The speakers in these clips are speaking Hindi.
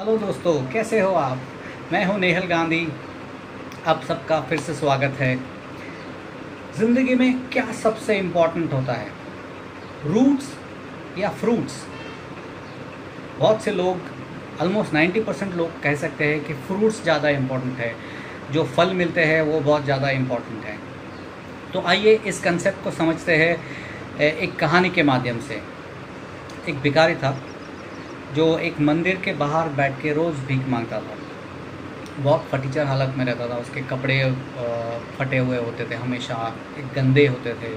हेलो दोस्तों, कैसे हो आप। मैं हूं नेहल गांधी। आप सबका फिर से स्वागत है। ज़िंदगी में क्या सबसे इम्पोर्टेंट होता है, रूट्स या फ्रूट्स। बहुत से लोग, ऑलमोस्ट 90% लोग कह सकते हैं कि फ्रूट्स ज़्यादा इम्पोर्टेंट है, जो फल मिलते हैं वो बहुत ज़्यादा इम्पोर्टेंट है। तो आइए इस कंसेप्ट को समझते हैं एक कहानी के माध्यम से। एक भिखारी था जो एक मंदिर के बाहर बैठ के रोज़ भीख मांगता था। बहुत फटीचर हालत में रहता था। उसके कपड़े फटे हुए होते थे, हमेशा एक गंदे होते थे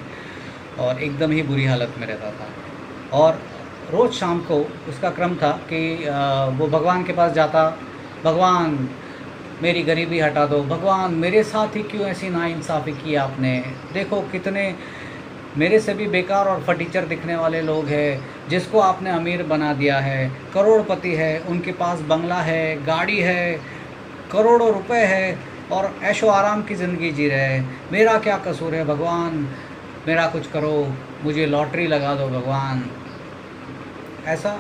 और एकदम ही बुरी हालत में रहता था। और रोज़ शाम को उसका क्रम था कि वो भगवान के पास जाता। भगवान, मेरी गरीबी हटा दो। भगवान, मेरे साथ ही क्यों ऐसी नाइंसाफ़ी की आपने। देखो कितने मेरे से भी बेकार और फटीचर दिखने वाले लोग हैं जिसको आपने अमीर बना दिया है, करोड़पति है, उनके पास बंगला है, गाड़ी है, करोड़ों रुपए है और ऐशो आराम की ज़िंदगी जी रहे हैं। मेरा क्या कसूर है भगवान, मेरा कुछ करो, मुझे लॉटरी लगा दो भगवान। ऐसा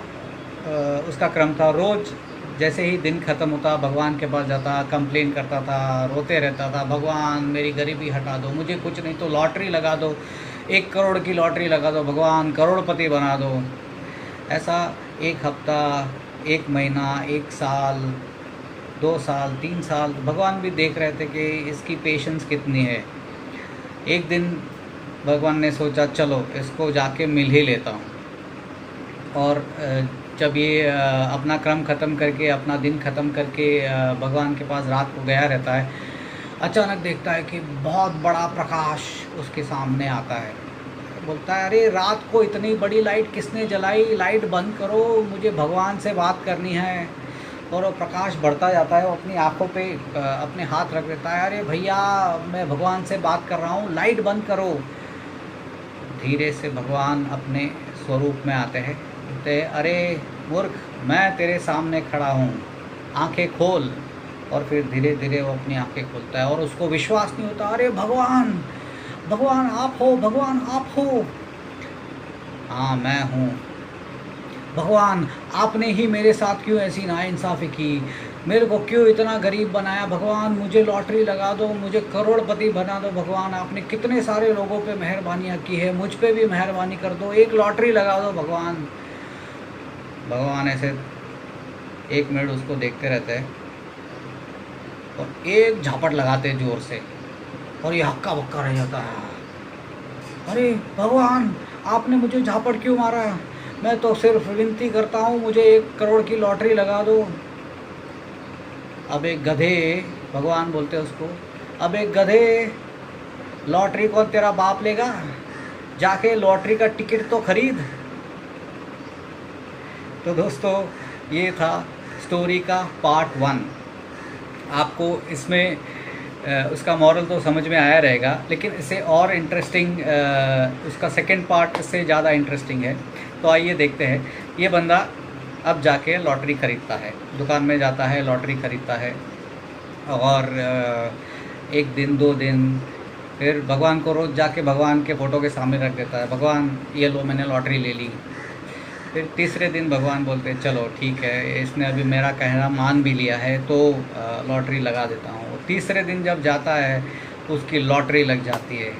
उसका क्रम था। रोज़ जैसे ही दिन ख़त्म होता भगवान के पास जाता, कंप्लेन करता था, रोते रहता था, भगवान मेरी गरीबी हटा दो, मुझे कुछ नहीं तो लॉटरी लगा दो, 1 करोड़ की लॉटरी लगा दो भगवान, करोड़पति बना दो। ऐसा 1 हफ्ता, 1 महीना, 1 साल, 2 साल, 3 साल भगवान भी देख रहे थे कि इसकी पेशेंस कितनी है। एक दिन भगवान ने सोचा चलो इसको जाके मिल ही लेता हूँ। और जब ये अपना क्रम ख़त्म करके, अपना दिन ख़त्म करके भगवान के पास रात को गया रहता है, अचानक देखता है कि बहुत बड़ा प्रकाश उसके सामने आता है। बोलता है, अरे रात को इतनी बड़ी लाइट किसने जलाई, लाइट बंद करो, मुझे भगवान से बात करनी है। और वो प्रकाश बढ़ता जाता है। वो अपनी आँखों पे अपने हाथ रख देता है, अरे भैया मैं भगवान से बात कर रहा हूँ, लाइट बंद करो। धीरे से भगवान अपने स्वरूप में आते हैं। बोलते हैं, अरे मूर्ख, मैं तेरे सामने खड़ा हूँ, आंखें खोल। और फिर धीरे धीरे वो अपनी आंखें खोलता है और उसको विश्वास नहीं होता, अरे भगवान, भगवान आप हो, भगवान आप हो। हाँ मैं हूँ भगवान, आपने ही मेरे साथ क्यों ऐसी नाइंसाफ़ी की, मेरे को क्यों इतना गरीब बनाया भगवान, मुझे लॉटरी लगा दो, मुझे करोड़पति बना दो भगवान। आपने कितने सारे लोगों पे मेहरबानियाँ की है, मुझ पे भी मेहरबानी कर दो, एक लॉटरी लगा दो भगवान। भगवान ऐसे 1 मिनट उसको देखते रहते हैं और एक झापट लगाते जोर से और ये हक्का बक्का रह जाता है। अरे भगवान, आपने मुझे झापट क्यों मारा, मैं तो सिर्फ विनती करता हूँ, मुझे 1 करोड़ की लॉटरी लगा दो। अब एक गधे, भगवान बोलते हैं उसको, अब एक गधे, लॉटरी कौन तेरा बाप लेगा, जाके लॉटरी का टिकट तो खरीद। तो दोस्तों, ये था स्टोरी का पार्ट 1। आपको इसमें उसका मॉरल तो समझ में आया रहेगा, लेकिन इसे और इंटरेस्टिंग, उसका सेकंड पार्ट इससे ज़्यादा इंटरेस्टिंग है। तो आइए देखते हैं। ये बंदा अब जाके लॉटरी ख़रीदता है, दुकान में जाता है, लॉटरी ख़रीदता है। और 1 दिन 2 दिन फिर भगवान को रोज़ जाके भगवान के फ़ोटो के सामने रख देता है, भगवान ये लो मैंने लॉटरी ले ली। फिर तीसरे दिन भगवान बोलते हैं चलो ठीक है, इसने अभी मेरा कहना मान भी लिया है तो लॉटरी लगा देता हूँ। तीसरे दिन जब जाता है उसकी लॉटरी लग जाती है,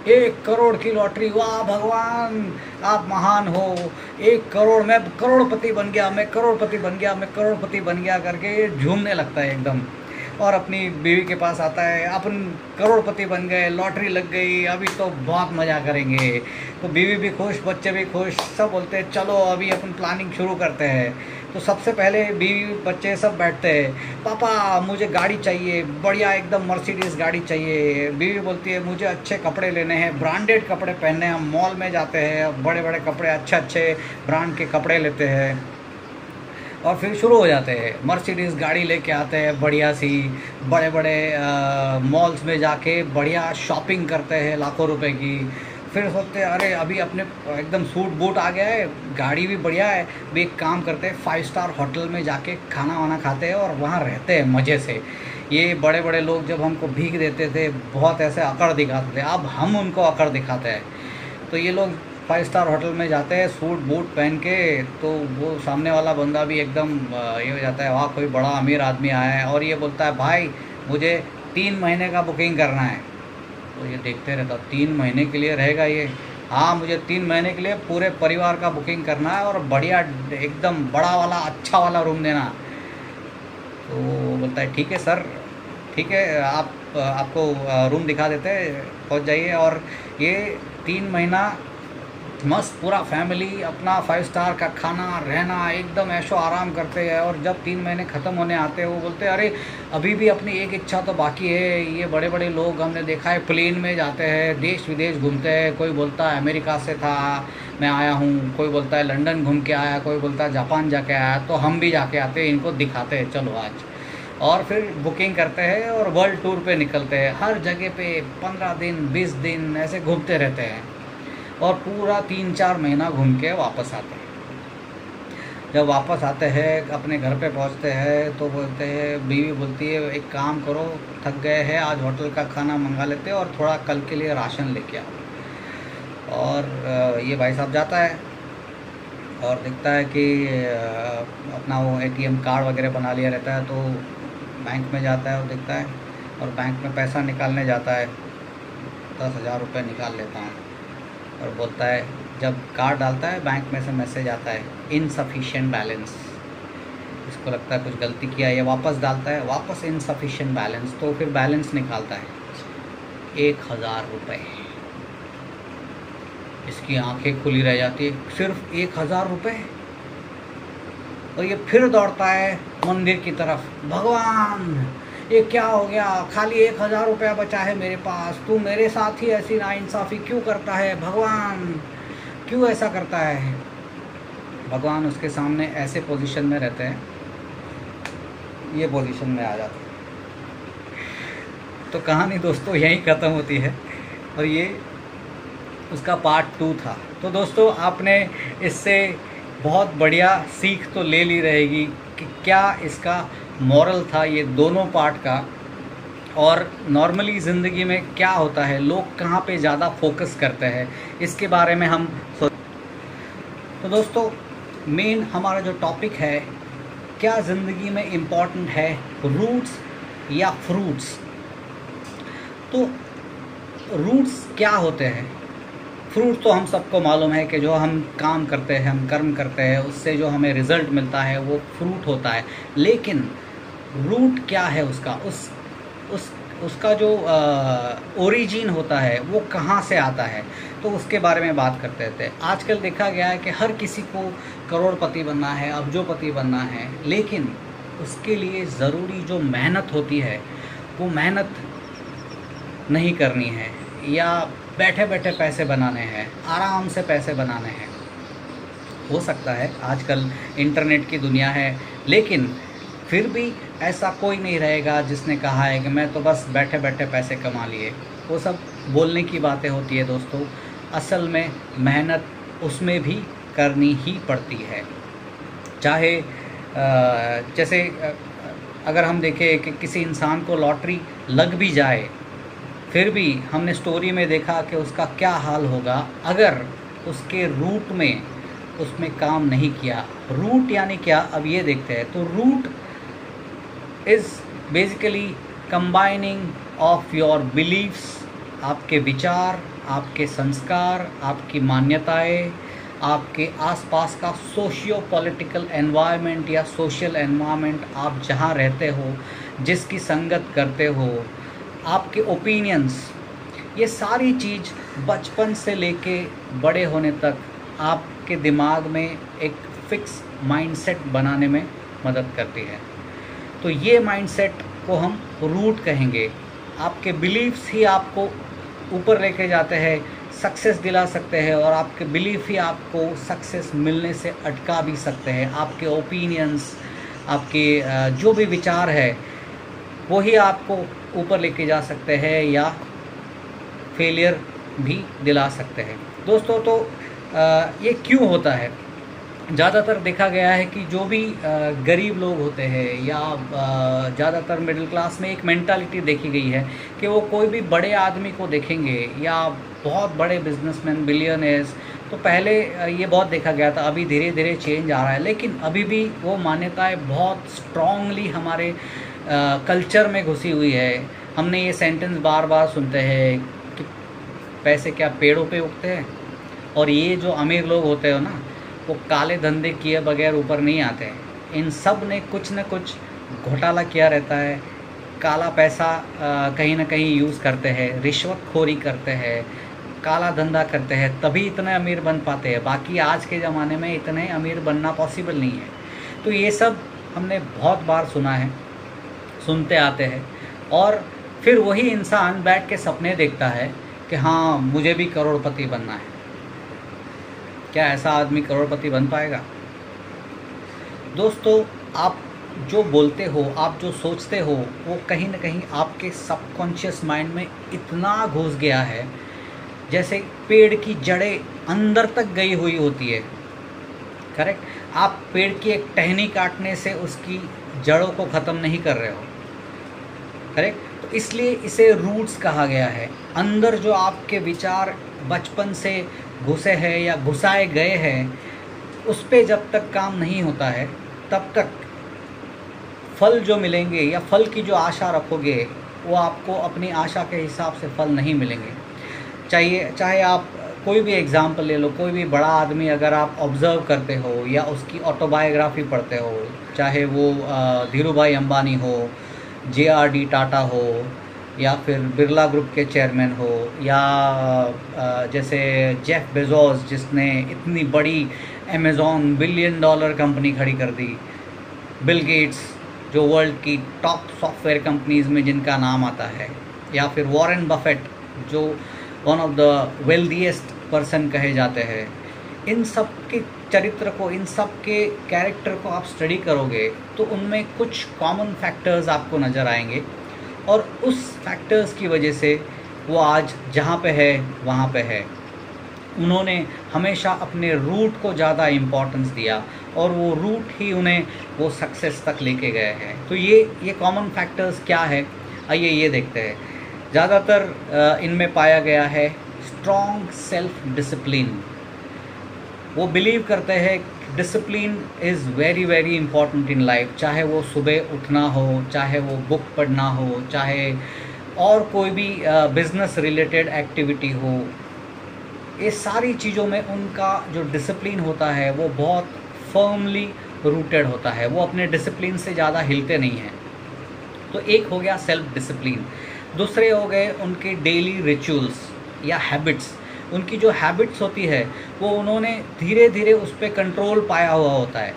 1 करोड़ की लॉटरी। वाह भगवान, आप महान हो, 1 करोड़, मैं करोड़पति बन गया, मैं करोड़पति बन गया, मैं करोड़पति बन गया करके झूमने लगता है एकदम। और अपनी बीवी के पास आता है, अपन करोड़पति बन गए, लॉटरी लग गई, अभी तो बहुत मज़ा करेंगे। तो बीवी भी खुश, बच्चे भी खुश, सब बोलते हैं चलो अभी अपन प्लानिंग शुरू करते हैं। तो सबसे पहले बीवी बच्चे सब बैठते हैं, पापा मुझे गाड़ी चाहिए, बढ़िया एकदम मर्सिडीज़ गाड़ी चाहिए। बीवी बोलती है मुझे अच्छे कपड़े लेने हैं, ब्रांडेड कपड़े पहनने हैं, हम मॉल में जाते हैं, बड़े बड़े कपड़े, अच्छे अच्छे ब्रांड के कपड़े लेते हैं। और फिर शुरू हो जाते हैं, मर्सिडीज़ गाड़ी लेके आते हैं बढ़िया सी, बड़े बड़े मॉल्स में जाके बढ़िया शॉपिंग करते हैं लाखों रुपए की। फिर सोचते हैं अरे अभी अपने एकदम सूट बूट आ गया है, गाड़ी भी बढ़िया है, भी एक काम करते हैं 5 स्टार होटल में जाके खाना वाना खाते हैं और वहाँ रहते हैं मज़े से। ये बड़े बड़े लोग जब हमको भीख देते थे, बहुत ऐसे अकड़ दिखाते थे, अब हम उनको अकड़ दिखाते हैं। तो ये लोग फाइव स्टार होटल में जाते हैं सूट बूट पहन के, तो वो सामने वाला बंदा भी एकदम ये हो जाता है, वाह कोई बड़ा अमीर आदमी आया है, और ये बोलता है भाई मुझे 3 महीने का बुकिंग करना है। तो ये देखते रहता, 3 महीने के लिए रहेगा ये? हाँ मुझे 3 महीने के लिए पूरे परिवार का बुकिंग करना है और बढ़िया एकदम बड़ा वाला अच्छा वाला रूम देना। तो बोलता है ठीक है सर, ठीक है आपको रूम दिखा देते हैं, पहुँच जाइए। और ये 3 महीना मस्त पूरा फैमिली अपना 5 स्टार का खाना रहना एकदम ऐशो आराम करते हैं। और जब 3 महीने ख़त्म होने आते हैं वो बोलते हैं अरे अभी भी अपनी एक इच्छा तो बाकी है। ये बड़े बड़े लोग हमने देखा है प्लेन में जाते हैं, देश विदेश घूमते हैं। कोई बोलता है अमेरिका से था मैं आया हूँ, कोई बोलता है लंदन घूम के आया, कोई बोलता है जापान जाके आया। तो हम भी जाके आते हैं, इनको दिखाते हैं चलो आज। और फिर बुकिंग करते हैं और वर्ल्ड टूर पे निकलते हैं, हर जगह पे 15 दिन 20 दिन ऐसे घूमते रहते हैं और पूरा 3-4 महीना घूम के वापस आते हैं। जब वापस आते हैं अपने घर पे पहुंचते हैं तो बोलते हैं, बीवी बोलती है एक काम करो थक गए हैं, आज होटल का खाना मंगा लेते हैं और थोड़ा कल के लिए राशन लेके आओ। और ये भाई साहब जाता है और दिखता है कि अपना वो ATM कार्ड वगैरह बना लिया रहता है। तो बैंक में जाता है और दिखता है और बैंक में पैसा निकालने जाता है, 10,000 रुपये निकाल लेता हूँ। और बोलता है, जब कार्ड डालता है बैंक में से मैसेज आता है इनसफिशिएंट बैलेंस। इसको लगता है कुछ गलती किया, ये वापस डालता है, वापस इनसफिशिएंट बैलेंस। तो फिर बैलेंस निकालता है 1,000 रुपये। इसकी आंखें खुली रह जाती है, सिर्फ 1,000 रुपये। और ये फिर दौड़ता है मंदिर की तरफ, भगवान ये क्या हो गया, खाली 1,000 रुपया बचा है मेरे पास, तू मेरे साथ ही ऐसी नाइंसाफ़ी क्यों करता है भगवान, क्यों ऐसा करता है। भगवान उसके सामने ऐसे पोजीशन में रहते हैं, ये पोजीशन में आ जाते हैं। तो कहानी दोस्तों यहीं ख़त्म होती है और ये उसका पार्ट 2 था। तो दोस्तों आपने इससे बहुत बढ़िया सीख तो ले ली रहेगी कि क्या इसका मॉरल था ये दोनों पार्ट का, और नॉर्मली ज़िंदगी में क्या होता है, लोग कहाँ पे ज़्यादा फोकस करते हैं इसके बारे में हम तो दोस्तों मेन हमारा जो टॉपिक है, क्या ज़िंदगी में इम्पॉर्टेंट है रूट्स या फ्रूट्स। तो रूट्स क्या होते हैं? फ्रूट तो हम सबको मालूम है कि जो हम काम करते हैं, हम कर्म करते हैं, उससे जो हमें रिज़ल्ट मिलता है वो फ्रूट होता है। लेकिन रूट क्या है उसका, उसका जो ओरिजिन होता है वो कहाँ से आता है, तो उसके बारे में बात करते थे। आजकल देखा गया है कि हर किसी को करोड़पति बनना है, अब्जोपति बनना है, लेकिन उसके लिए ज़रूरी जो मेहनत होती है वो मेहनत नहीं करनी है, या बैठे बैठे पैसे बनाने हैं, आराम से पैसे बनाने हैं। हो सकता है आजकल इंटरनेट की दुनिया है, लेकिन फिर भी ऐसा कोई नहीं रहेगा जिसने कहा है कि मैं तो बस बैठे बैठे पैसे कमा लिए। वो सब बोलने की बातें होती है दोस्तों, असल में मेहनत उसमें भी करनी ही पड़ती है। चाहे जैसे अगर हम देखें कि किसी इंसान को लॉटरी लग भी जाए, फिर भी हमने स्टोरी में देखा कि उसका क्या हाल होगा अगर उसके रूट में उसमें काम नहीं किया। रूट यानी क्या, अब ये देखते हैं। तो root is basically combining of your believes, आपके विचार, आपके संस्कार, आपकी मान्यताएं, आपके आसपास का सोशियो पॉलिटिकल एनवायरनमेंट या सोशल एनवायरनमेंट, आप जहाँ रहते हो, जिसकी संगत करते हो, आपके ओपिनियंस, ये सारी चीज़ बचपन से लेके बड़े होने तक आपके दिमाग में एक फिक्स माइंडसेट बनाने में मदद करती है। तो ये माइंडसेट को हम रूट कहेंगे। आपके बिलीफ्स ही आपको ऊपर लेके जाते हैं, सक्सेस दिला सकते हैं, और आपके बिलीफ ही आपको सक्सेस मिलने से अटका भी सकते हैं। आपके ओपिनियंस, आपके जो भी विचार है वही आपको ऊपर लेके जा सकते हैं या फेलियर भी दिला सकते हैं। दोस्तों तो ये क्यों होता है? ज़्यादातर देखा गया है कि जो भी गरीब लोग होते हैं या ज़्यादातर मिडिल क्लास में एक मेंटालिटी देखी गई है कि वो कोई भी बड़े आदमी को देखेंगे या बहुत बड़े बिजनेसमैन, बिलियनर्स, तो पहले ये बहुत देखा गया था, अभी धीरे धीरे चेंज आ रहा है, लेकिन अभी भी वो मान्यताएं बहुत स्ट्रांगली हमारे कल्चर में घुसी हुई है। हमने ये सेंटेंस बार बार सुनते हैं कि पैसे क्या पेड़ों पे उगते हैं, और ये जो अमीर लोग होते हो ना, वो काले धंधे किए बगैर ऊपर नहीं आते हैं। इन सब ने कुछ न कुछ घोटाला किया रहता है, काला पैसा कहीं ना कहीं यूज़ करते हैं, रिश्वतखोरी करते हैं, काला धंधा करते हैं, तभी इतने अमीर बन पाते हैं। बाकी आज के ज़माने में इतने अमीर बनना पॉसिबल नहीं है। तो ये सब हमने बहुत बार सुना है, सुनते आते हैं, और फिर वही इंसान बैठ के सपने देखता है कि हाँ मुझे भी करोड़पति बनना है। क्या ऐसा आदमी करोड़पति बन पाएगा? दोस्तों, आप जो बोलते हो, आप जो सोचते हो, वो कहीं ना कहीं आपके सबकॉन्शियस माइंड में इतना घुस गया है, जैसे पेड़ की जड़ें अंदर तक गई हुई होती है। करेक्ट? आप पेड़ की एक टहनी काटने से उसकी जड़ों को ख़त्म नहीं कर रहे हो। करेक्ट? तो इसलिए इसे रूट्स कहा गया है। अंदर जो आपके विचार बचपन से घुसे हैं या घुसाए गए हैं, उस पे जब तक काम नहीं होता है, तब तक फल जो मिलेंगे या फल की जो आशा रखोगे, वो आपको अपनी आशा के हिसाब से फल नहीं मिलेंगे। चाहे आप कोई भी एग्ज़ाम्पल ले लो, कोई भी बड़ा आदमी अगर आप ऑब्ज़र्व करते हो या उसकी ऑटोबायोग्राफी पढ़ते हो, चाहे वो धीरू भाई अंबानी हो, JRD टाटा हो, या फिर बिरला ग्रुप के चेयरमैन हो, या जैसे जेफ बेजोस जिसने इतनी बड़ी अमेज़ॉन $1 बिलियन कंपनी खड़ी कर दी, बिल गेट्स जो वर्ल्ड की टॉप सॉफ्टवेयर कंपनीज़ में जिनका नाम आता है, या फिर वॉरेन बफेट जो one of the wealthiest person कहे जाते हैं। इन सब के चरित्र को, इन सब के कैरेक्टर को आप स्टडी करोगे तो उनमें कुछ कॉमन फैक्टर्स आपको नज़र आएंगे, और उस फैक्टर्स की वजह से वो आज जहाँ पे है वहाँ पे है। उन्होंने हमेशा अपने रूट को ज़्यादा इम्पोर्टेंस दिया, और वो रूट ही उन्हें वो सक्सेस तक लेके गए हैं। तो ये कॉमन फैक्टर्स क्या है, आइए ये देखते हैं। ज़्यादातर इनमें पाया गया है स्ट्रॉन्ग सेल्फ डिसिप्लिन। वो बिलीव करते हैं discipline is very very important in life. चाहे वो सुबह उठना हो, चाहे वो बुक पढ़ना हो, चाहे और कोई भी बिज़नेस रिलेटेड एक्टिविटी हो, ये सारी चीज़ों में उनका जो डिसिप्लिन होता है वो बहुत फर्मली रूटेड होता है। वो अपने डिसिप्लिन से ज़्यादा हिलते नहीं हैं। तो एक हो गया सेल्फ डिसिप्लिन। दूसरे हो गए उनके डेली रिचुअल्स या हैबिट्स। उनकी जो हैबिट्स होती है वो उन्होंने धीरे धीरे उस पर कंट्रोल पाया हुआ होता है।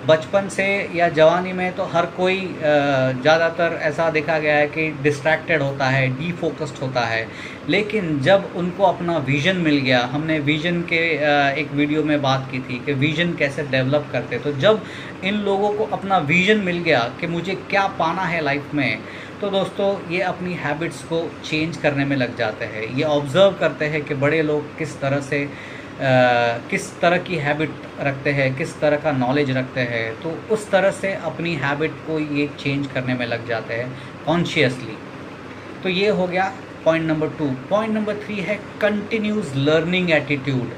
बचपन से या जवानी में तो हर कोई ज़्यादातर ऐसा देखा गया है कि डिस्ट्रैक्टेड होता है, डीफोकस्ड होता है। लेकिन जब उनको अपना विज़न मिल गया, हमने विज़न के एक वीडियो में बात की थी कि विज़न कैसे डेवलप करते, तो जब इन लोगों को अपना विज़न मिल गया कि मुझे क्या पाना है लाइफ में, तो दोस्तों ये अपनी हैबिट्स को चेंज करने में लग जाते हैं। ये ऑब्ज़र्व करते हैं कि बड़े लोग किस तरह से किस तरह की हैबिट रखते हैं, किस तरह का नॉलेज रखते हैं, तो उस तरह से अपनी हैबिट को ये चेंज करने में लग जाते हैं कॉन्शियसली। तो ये हो गया पॉइंट नंबर 2। पॉइंट नंबर 3 है कंटिन्यूस लर्निंग एटीट्यूड।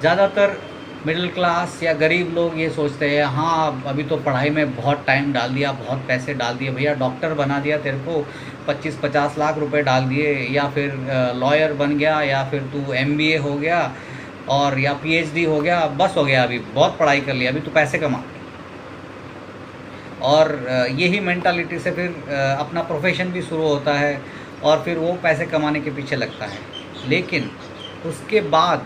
ज़्यादातर मिडिल क्लास या गरीब लोग ये सोचते हैं, हाँ अभी तो पढ़ाई में बहुत टाइम डाल दिया, बहुत पैसे डाल दिए, भैया डॉक्टर बना दिया तेरे को, 25-50 लाख रुपए डाल दिए, या फिर लॉयर बन गया, या फिर तू MBA हो गया और या PhD हो गया, बस हो गया, अभी बहुत पढ़ाई कर लिया, अभी तो पैसे कमा। और यही मेंटालिटी से फिर अपना प्रोफेशन भी शुरू होता है, और फिर वो पैसे कमाने के पीछे लगता है। लेकिन उसके बाद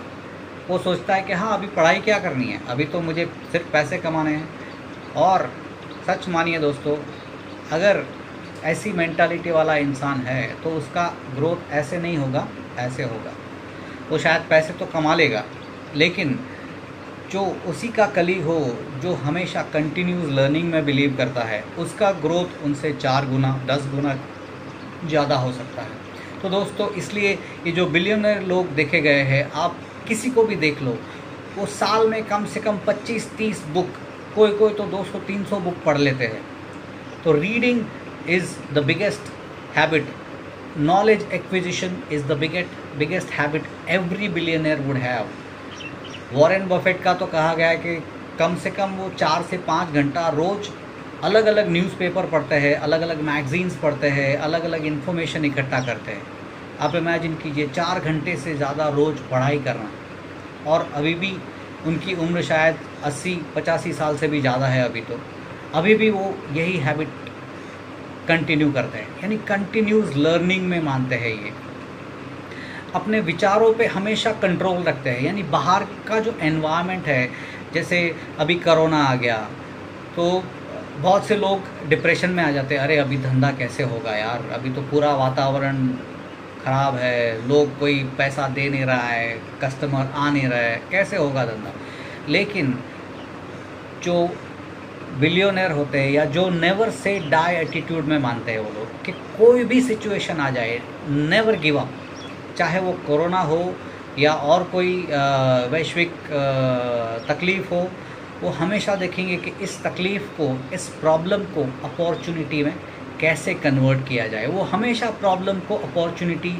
वो सोचता है कि हाँ अभी पढ़ाई क्या करनी है, अभी तो मुझे सिर्फ पैसे कमाने हैं। और सच मानिए दोस्तों, अगर ऐसी मेंटालिटी वाला इंसान है तो उसका ग्रोथ ऐसे नहीं होगा, ऐसे होगा। वो शायद पैसे तो कमा लेगा, लेकिन जो उसी का कलीग हो जो हमेशा कंटिन्यूस लर्निंग में बिलीव करता है, उसका ग्रोथ उनसे 4 गुना 10 गुना ज़्यादा हो सकता है। तो दोस्तों इसलिए ये जो बिलियनर लोग देखे गए हैं, आप किसी को भी देख लो, वो साल में कम से कम 25-30 बुक, कोई तो 200-300 बुक पढ़ लेते हैं। तो reading is the biggest habit, knowledge acquisition is the biggest habit every billionaire would have. Warren Buffett का तो कहा गया है कि कम से कम वो 4 से 5 घंटा रोज़ अलग अलग न्यूज़पेपर पढ़ते हैं, अलग अलग मैगज़ीन्स पढ़ते हैं, अलग अलग इन्फॉर्मेशन इकट्ठा करते हैं। आप इमेजिन कीजिए 4 घंटे से ज़्यादा रोज़ पढ़ाई करना, और अभी भी उनकी उम्र शायद 80-85 साल से भी ज़्यादा है अभी, तो अभी भी वो यही हैबिट कंटिन्यू करते हैं, यानी कंटिन्यूस लर्निंग में मानते हैं ये। अपने विचारों पे हमेशा कंट्रोल रखते हैं, यानी बाहर का जो एनवायरनमेंट है, जैसे अभी कोरोना आ गया तो बहुत से लोग डिप्रेशन में आ जाते हैं, अरे अभी धंधा कैसे होगा यार, अभी तो पूरा वातावरण ख़राब है, लोग कोई पैसा दे नहीं रहा है, कस्टमर आ नहीं रहा है, कैसे होगा धंधा। लेकिन जो बिलियनर होते हैं या जो नेवर से डाई एटीट्यूड में मानते हैं वो लोग कि कोई भी सिचुएशन आ जाए, नेवर गिव अप, चाहे वो कोरोना हो या और कोई वैश्विक तकलीफ़ हो, वो हमेशा देखेंगे कि इस तकलीफ़ को, इस प्रॉब्लम को अपॉर्चुनिटी में कैसे कन्वर्ट किया जाए। वो हमेशा प्रॉब्लम को अपॉर्चुनिटी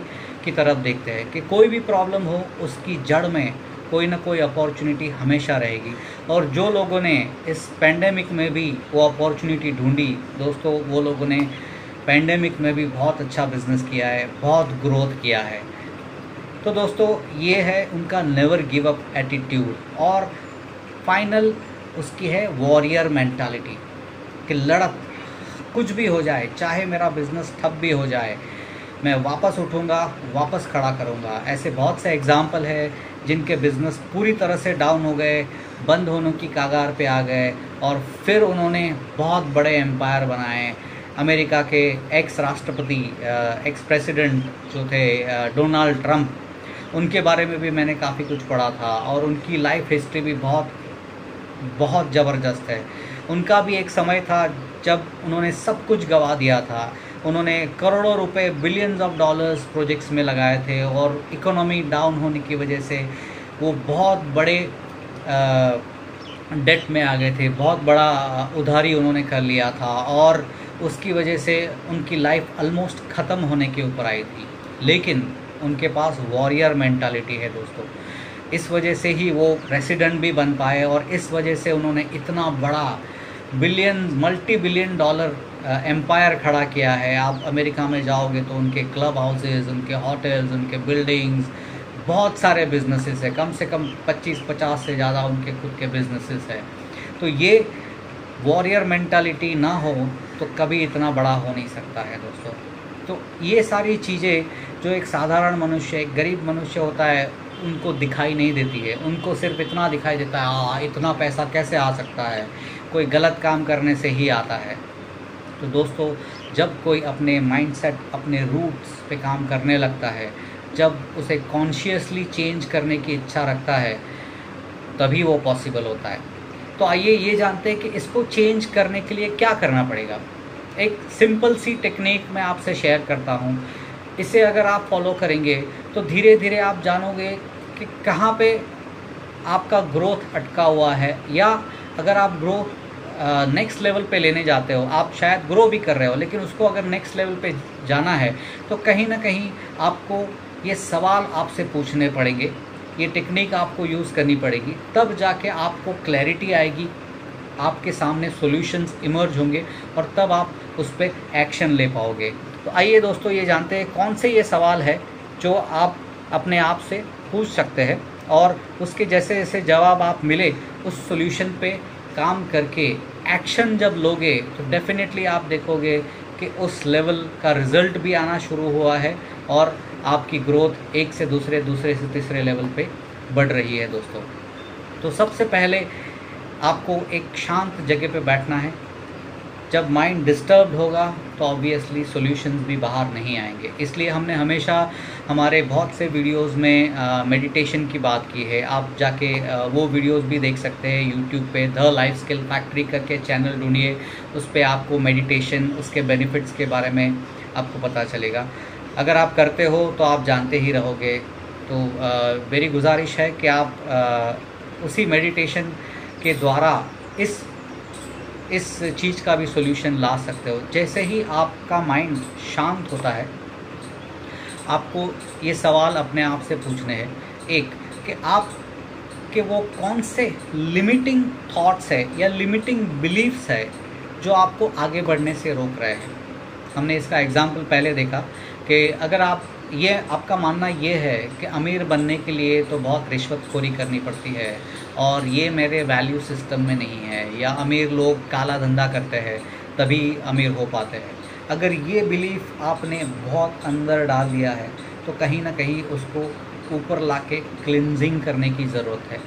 की तरफ देखते हैं कि कोई भी प्रॉब्लम हो उसकी जड़ में कोई ना कोई अपॉर्चुनिटी हमेशा रहेगी। और जो लोगों ने इस पेंडेमिक में भी वो अपॉर्चुनिटी ढूंढी दोस्तों, वो लोगों ने पेंडेमिक में भी बहुत अच्छा बिजनेस किया है, बहुत ग्रोथ किया है। तो दोस्तों ये है उनका नेवर गिव अप एटीट्यूड। और फाइनल उसकी है वॉरियर मेंटालिटी कि लड़त, कुछ भी हो जाए, चाहे मेरा बिजनेस ठप भी हो जाए, मैं वापस उठूँगा, वापस खड़ा करूँगा। ऐसे बहुत से एग्जाम्पल है जिनके बिज़नेस पूरी तरह से डाउन हो गए, बंद होने की कगार पे आ गए, और फिर उन्होंने बहुत बड़े एम्पायर बनाए। अमेरिका के एक्स राष्ट्रपति, एक्स प्रेसिडेंट जो थे डोनाल्ड ट्रंप, उनके बारे में भी मैंने काफ़ी कुछ पढ़ा था, और उनकी लाइफ हिस्ट्री भी बहुत बहुत ज़बरदस्त है। उनका भी एक समय था जब उन्होंने सब कुछ गंवा दिया था। उन्होंने करोड़ों रुपए, बिलियंस ऑफ डॉलर्स प्रोजेक्ट्स में लगाए थे, और इकोनॉमी डाउन होने की वजह से वो बहुत बड़े डेट में आ गए थे, बहुत बड़ा उधारी उन्होंने कर लिया था, और उसकी वजह से उनकी लाइफ ऑलमोस्ट ख़त्म होने के ऊपर आई थी। लेकिन उनके पास वॉरियर मेंटालिटी है दोस्तों, इस वजह से ही वो प्रेसिडेंट भी बन पाए, और इस वजह से उन्होंने इतना बड़ा मल्टी बिलियन डॉलर एम्पायर खड़ा किया है। आप अमेरिका में जाओगे तो उनके क्लब हाउसेस, उनके होटल्स, उनके बिल्डिंग्स, बहुत सारे बिजनेसेस है, कम से कम 25-50 से ज़्यादा उनके खुद के बिजनेसेस है। तो ये वॉरियर मेंटालिटी ना हो तो कभी इतना बड़ा हो नहीं सकता है दोस्तों। तो ये सारी चीज़ें जो एक साधारण मनुष्य, एक गरीब मनुष्य होता है, उनको दिखाई नहीं देती है। उनको सिर्फ इतना दिखाई देता है, इतना पैसा कैसे आ सकता है, कोई गलत काम करने से ही आता है। तो दोस्तों जब कोई अपने माइंडसेट, अपने रूट्स पे काम करने लगता है, जब उसे कॉन्शियसली चेंज करने की इच्छा रखता है, तभी वो पॉसिबल होता है। तो आइए ये जानते हैं कि इसको चेंज करने के लिए क्या करना पड़ेगा। एक सिंपल सी टेक्निक मैं आपसे शेयर करता हूँ। इसे अगर आप फॉलो करेंगे तो धीरे धीरे आप जानोगे कि कहाँ पे आपका ग्रोथ अटका हुआ है, या अगर आप ग्रोथ नेक्स्ट लेवल पे लेने जाते हो, आप शायद ग्रो भी कर रहे हो, लेकिन उसको अगर नेक्स्ट लेवल पे जाना है तो कहीं ना कहीं आपको ये सवाल आपसे पूछने पड़ेंगे, ये टेक्निक आपको यूज़ करनी पड़ेगी, तब जाके आपको क्लैरिटी आएगी, आपके सामने सॉल्यूशंस इमर्ज होंगे, और तब आप उस पर एक्शन ले पाओगे। तो आइए दोस्तों ये जानते हैं कौन से ये सवाल है जो आप अपने आप से पूछ सकते हैं, और उसके जैसे जैसे जवाब आप मिले उस सॉल्यूशन पे काम करके एक्शन जब लोगे तो डेफिनेटली आप देखोगे कि उस लेवल का रिज़ल्ट भी आना शुरू हुआ है, और आपकी ग्रोथ एक से दूसरे, दूसरे से तीसरे लेवल पे बढ़ रही है दोस्तों। तो सबसे पहले आपको एक शांत जगह पे बैठना है। जब माइंड डिस्टर्ब्ड होगा तो ऑब्वियसली सॉल्यूशंस भी बाहर नहीं आएंगे। इसलिए हमने हमेशा हमारे बहुत से वीडियोस में मेडिटेशन की बात की है। आप जाके वो वीडियोस भी देख सकते हैं यूट्यूब पे, द लाइफ स्किल फैक्ट्री करके चैनल ढूंढिए, उस पर आपको मेडिटेशन, उसके बेनिफिट्स के बारे में आपको पता चलेगा। अगर आप करते हो तो आप जानते ही रहोगे। तो मेरी गुजारिश है कि आप उसी मेडिटेशन के द्वारा इस चीज़ का भी सॉल्यूशन ला सकते हो। जैसे ही आपका माइंड शांत होता है, आपको ये सवाल अपने आप से पूछने हैं। एक, कि आपके कि वो कौन से लिमिटिंग थॉट्स है या लिमिटिंग बिलीफ्स है जो आपको आगे बढ़ने से रोक रहे हैं। हमने इसका एग्जाम्पल पहले देखा कि अगर आपका मानना ये है कि अमीर बनने के लिए तो बहुत रिश्वतखोरी करनी पड़ती है और ये मेरे वैल्यू सिस्टम में नहीं है, या अमीर लोग काला धंधा करते हैं तभी अमीर हो पाते हैं, अगर ये बिलीफ आपने बहुत अंदर डाल दिया है तो कहीं ना कहीं उसको ऊपर लाके क्लिनजिंग करने की ज़रूरत है,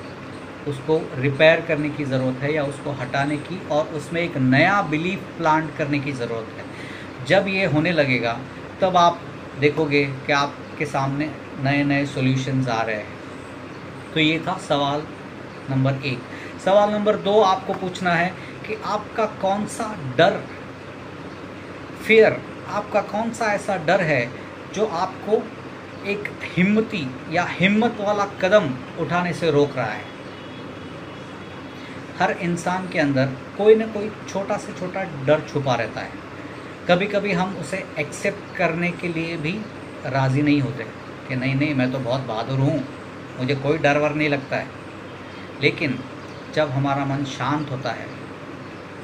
उसको रिपेयर करने की ज़रूरत है, या उसको हटाने की और उसमें एक नया बिलीफ प्लांट करने की ज़रूरत है। जब ये होने लगेगा तब आप देखोगे कि आपके सामने नए नए सॉल्यूशंस आ रहे हैं। तो ये था सवाल नंबर 1। सवाल नंबर 2 आपको पूछना है कि आपका कौन सा डर, फियर, आपका कौन सा ऐसा डर है जो आपको एक हिम्मत वाला कदम उठाने से रोक रहा है। हर इंसान के अंदर कोई ना कोई छोटा से छोटा डर छुपा रहता है। कभी कभी हम उसे एक्सेप्ट करने के लिए भी राज़ी नहीं होते कि नहीं मैं तो बहुत बहादुर हूँ, मुझे कोई डर वर नहीं लगता है। लेकिन जब हमारा मन शांत होता है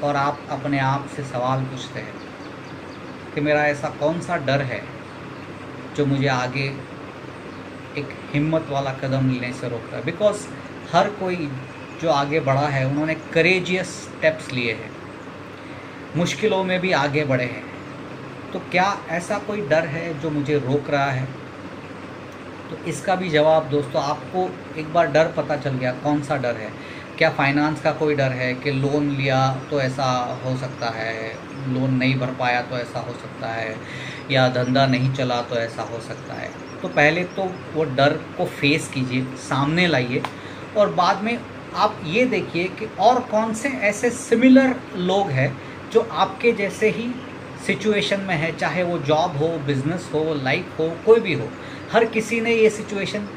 और आप अपने आप से सवाल पूछते हैं कि मेरा ऐसा कौन सा डर है जो मुझे आगे एक हिम्मत वाला कदम लेने से रोकता है। बिकॉज हर कोई जो आगे बढ़ा है उन्होंने करेजियस स्टेप्स लिए हैं, मुश्किलों में भी आगे बढ़े हैं। तो क्या ऐसा कोई डर है जो मुझे रोक रहा है? तो इसका भी जवाब दोस्तों, आपको एक बार डर पता चल गया कौन सा डर है। क्या फाइनेंस का कोई डर है कि लोन लिया तो ऐसा हो सकता है, लोन नहीं भर पाया तो ऐसा हो सकता है, या धंधा नहीं चला तो ऐसा हो सकता है? तो पहले तो वो डर को फेस कीजिए, सामने लाइए, और बाद में आप ये देखिए कि और कौन से ऐसे सिमिलर लोग हैं जो आपके जैसे ही सिचुएशन में है, चाहे वो जॉब हो, बिजनेस हो, लाइफ हो, कोई भी हो। हर किसी ने ये सिचुएशन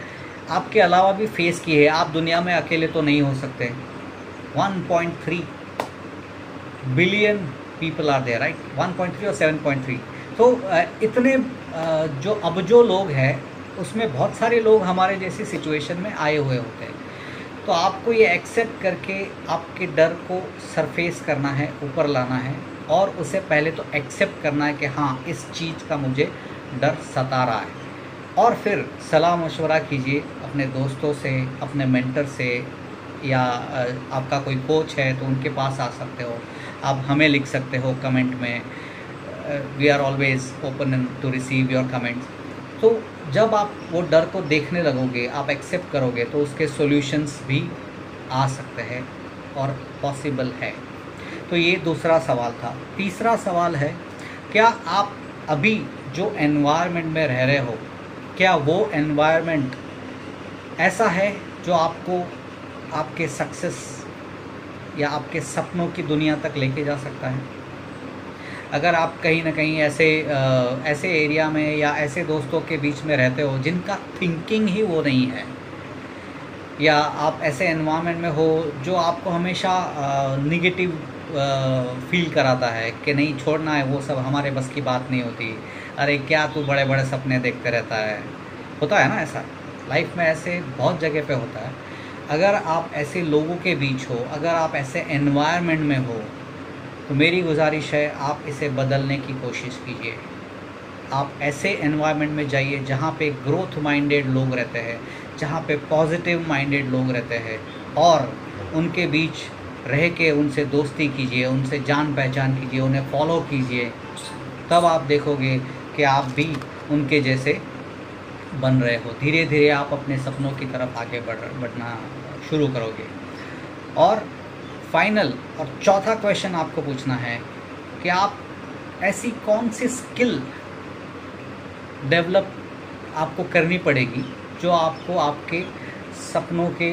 आपके अलावा भी फेस की है। आप दुनिया में अकेले तो नहीं हो सकते। 1.3 billion people are there, right? 1.3 और 7.3। तो इतने जो लोग हैं उसमें बहुत सारे लोग हमारे जैसी सिचुएशन में आए हुए होते हैं। तो आपको ये एक्सेप्ट करके आपके डर को सरफेस करना है, ऊपर लाना है, और उसे पहले तो एक्सेप्ट करना है कि हाँ, इस चीज़ का मुझे डर सता रहा है। और फिर सलाह मशवरा कीजिए अपने दोस्तों से, अपने मेंटर से, या आपका कोई कोच है तो उनके पास आ सकते हो। आप हमें लिख सकते हो कमेंट में। We are always open to receive your comments. तो जब आप वो डर को देखने लगोगे, आप एक्सेप्ट करोगे, तो उसके सॉल्यूशंस भी आ सकते हैं और पॉसिबल है। तो ये दूसरा सवाल था। तीसरा सवाल है, क्या आप अभी जो एनवायरनमेंट में रह रहे हो, क्या वो एनवायरनमेंट ऐसा है जो आपको आपके सक्सेस या आपके सपनों की दुनिया तक लेके जा सकता है? अगर आप कहीं ना कहीं ऐसे एरिया में या ऐसे दोस्तों के बीच में रहते हो जिनका थिंकिंग ही वो नहीं है, या आप ऐसे एनवायरनमेंट में हो जो आपको हमेशा निगेटिव फील कराता है कि नहीं, छोड़ना है, वो सब हमारे बस की बात नहीं होती, अरे क्या तू बड़े बड़े सपने देखते रहता है। होता है ना ऐसा, लाइफ में ऐसे बहुत जगह पे होता है। अगर आप ऐसे लोगों के बीच हो, अगर आप ऐसे एनवायरनमेंट में हो, तो मेरी गुजारिश है आप इसे बदलने की कोशिश कीजिए। आप ऐसे एनवायरनमेंट में जाइए जहाँ पे ग्रोथ माइंडेड लोग रहते हैं, जहाँ पे पॉजिटिव माइंडेड लोग रहते हैं, और उनके बीच रह के उनसे दोस्ती कीजिए, उनसे जान पहचान कीजिए, उन्हें फॉलो कीजिए। तब आप देखोगे कि आप भी उनके जैसे बन रहे हो। धीरे धीरे आप अपने सपनों की तरफ आगे बढ़ना शुरू करोगे। और फाइनल और चौथा क्वेश्चन आपको पूछना है कि आप ऐसी कौन सी स्किल डेवलप आपको करनी पड़ेगी जो आपको आपके सपनों के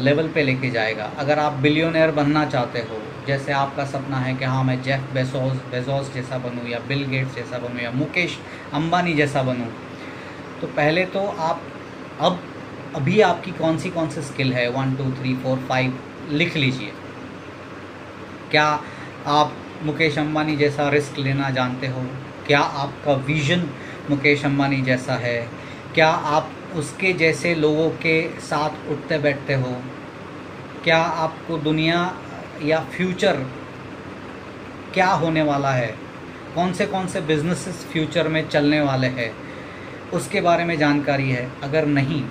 लेवल पे लेके जाएगा। अगर आप बिलियनर बनना चाहते हो, जैसे आपका सपना है कि हाँ मैं जेफ बेजोस जैसा बनूं, या बिल गेट्स जैसा बनूं, या मुकेश अंबानी जैसा बनूं, तो पहले तो आप अभी आपकी कौन सी स्किल है, 1 2 3 4 5 लिख लीजिए। क्या आप मुकेश अंबानी जैसा रिस्क लेना जानते हो? क्या आपका विज़न मुकेश अंबानी जैसा है? क्या आप उसके जैसे लोगों के साथ उठते बैठते हो? क्या आपको दुनिया या फ्यूचर क्या होने वाला है, कौन से बिजनेसेस फ्यूचर में चलने वाले हैं, उसके बारे में जानकारी है? अगर नहीं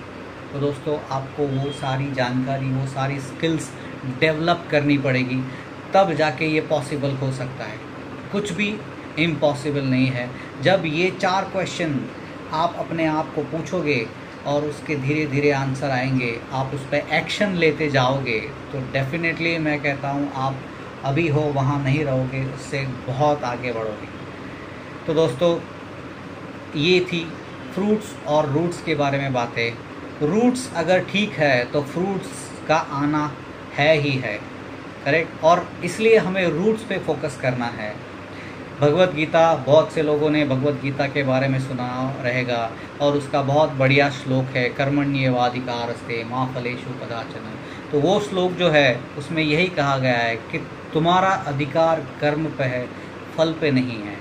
तो दोस्तों आपको वो सारी जानकारी, वो सारी स्किल्स डेवलप करनी पड़ेगी, तब जाके ये पॉसिबल हो सकता है। कुछ भी इम्पॉसिबल नहीं है। जब ये 4 क्वेश्चन आप अपने आप को पूछोगे और उसके धीरे धीरे आंसर आएंगे, आप उस पर एक्शन लेते जाओगे, तो डेफिनेटली मैं कहता हूँ आप अभी हो वहाँ नहीं रहोगे, उससे बहुत आगे बढ़ोगे। तो दोस्तों ये थी फ्रूट्स और रूट्स के बारे में बातें। रूट्स अगर ठीक है तो फ्रूट्स का आना है ही है, करेक्ट। और इसलिए हमें रूट्स पे फोकस करना है। भगवत गीता, बहुत से लोगों ने भगवत गीता के बारे में सुना रहेगा और उसका बहुत बढ़िया श्लोक है, कर्मण्येवाधिकारस्ते मा फलेषु कदाचन। तो वो श्लोक जो है उसमें यही कहा गया है कि तुम्हारा अधिकार कर्म पे है, फल पे नहीं है।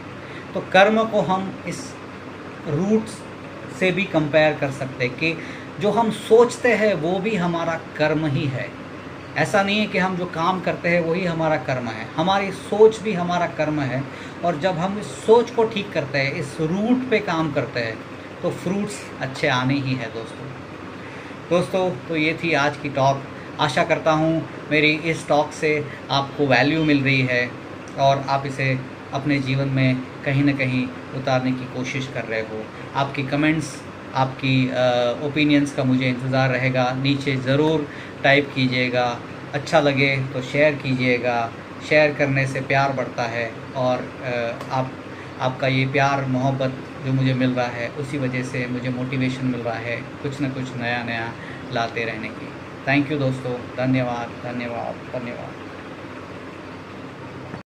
तो कर्म को हम इस रूट्स से भी कंपेयर कर सकते हैं कि जो हम सोचते हैं वो भी हमारा कर्म ही है। ऐसा नहीं है कि हम जो काम करते हैं वही हमारा कर्म है, हमारी सोच भी हमारा कर्म है। और जब हम इस सोच को ठीक करते हैं, इस रूट पे काम करते हैं, तो फ्रूट्स अच्छे आने ही है दोस्तों। तो ये थी आज की टॉक। आशा करता हूँ मेरी इस टॉक से आपको वैल्यू मिल रही है और आप इसे अपने जीवन में कहीं ना कहीं उतारने की कोशिश कर रहे हो। आपकी कमेंट्स, आपकी ओपिनियंस का मुझे इंतज़ार रहेगा। नीचे ज़रूर टाइप कीजिएगा, अच्छा लगे तो शेयर कीजिएगा। शेयर करने से प्यार बढ़ता है और आपका ये प्यार मोहब्बत जो मुझे मिल रहा है, उसी वजह से मुझे मोटिवेशन मिल रहा है कुछ ना कुछ नया लाते रहने की। थैंक यू दोस्तों, धन्यवाद धन्यवाद धन्यवाद।